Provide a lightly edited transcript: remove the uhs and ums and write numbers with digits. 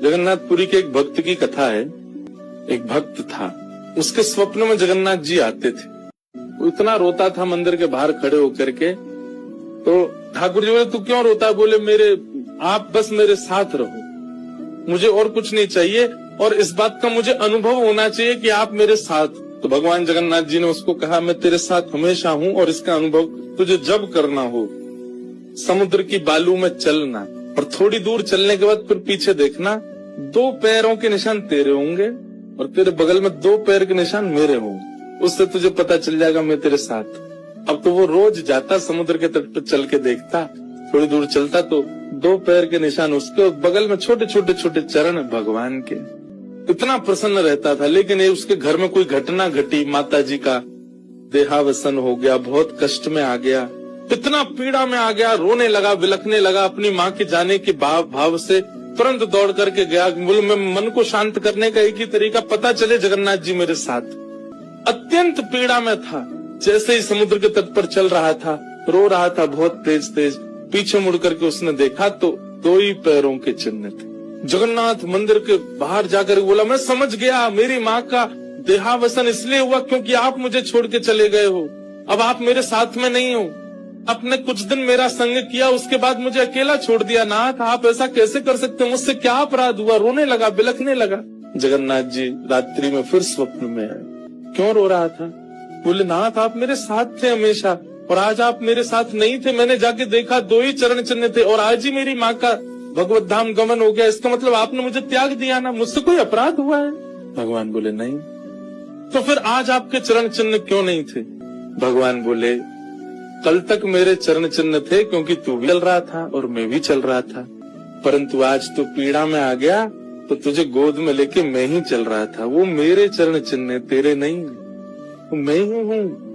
जगन्नाथपुरी के एक भक्त की कथा है। एक भक्त था, उसके स्वप्न में जगन्नाथ जी आते थे। वो इतना रोता था मंदिर के बाहर खड़े होकर के। तो ठाकुर जी बोले, तू क्यों रोता? बोले, आप बस मेरे साथ रहो, मुझे और कुछ नहीं चाहिए, और इस बात का मुझे अनुभव होना चाहिए कि आप मेरे साथ। तो भगवान जगन्नाथ जी ने उसको कहा, मैं तेरे साथ हमेशा हूँ, और इसका अनुभव तुझे जब करना हो समुद्र की बालू में चलना, और थोड़ी दूर चलने के बाद फिर पीछे देखना, 2 पैरों के निशान तेरे होंगे और तेरे बगल में 2 पैर के निशान मेरे होंगे। उससे तुझे पता चल जाएगा मैं तेरे साथ। अब तो वो रोज जाता, समुद्र के तट पर चल के देखता, थोड़ी दूर चलता तो 2 पैर के निशान उसके और बगल में छोटे छोटे छोटे चरण भगवान के। इतना प्रसन्न रहता था। लेकिन ये उसके घर में कोई घटना घटी, माता जी का देहावसन हो गया, बहुत कष्ट में आ गया, इतना पीड़ा में आ गया, रोने लगा, बिलखने लगा। अपनी माँ के जाने के भाव से तुरंत दौड़ करके गया। बोले, मैं मन को शांत करने का एक ही तरीका, पता चले जगन्नाथ जी मेरे साथ। अत्यंत पीड़ा में था। जैसे ही समुद्र के तट पर चल रहा था, रो रहा था बहुत तेज तेज। पीछे मुड़ करके उसने देखा तो 2 ही पैरों के चिन्ह थे। जगन्नाथ मंदिर के बाहर जाकर बोला, मैं समझ गया, मेरी माँ का देहावसन इसलिए हुआ क्योंकि आप मुझे छोड़ के चले गए हो। अब आप मेरे साथ में नहीं हो। आपने कुछ दिन मेरा संग किया, उसके बाद मुझे अकेला छोड़ दिया। नाथ, आप ऐसा कैसे कर सकते हो? मुझसे क्या अपराध हुआ? रोने लगा, बिलखने लगा। जगन्नाथ जी रात्रि में फिर स्वप्न में आए। क्यों रो रहा था? बोले, नाथ, आप मेरे साथ थे हमेशा, और आज आप मेरे साथ नहीं थे। मैंने जाके देखा 2 ही चरण चिन्ह थे, और आज ही मेरी माँ का भगवत धाम गमन हो गया। इसका मतलब आपने मुझे त्याग दिया ना? मुझसे कोई अपराध हुआ है? भगवान बोले, नहीं। तो फिर आज आपके चरण चिन्ह क्यों नहीं थे? भगवान बोले, कल तक मेरे चरण चिन्ह थे क्योंकि तू भी चल रहा था और मैं भी चल रहा था, परंतु आज तू पीड़ा में आ गया तो तुझे गोद में लेके मैं ही चल रहा था। वो मेरे चरण चिन्ह, तेरे नहीं, मैं ही हूँ।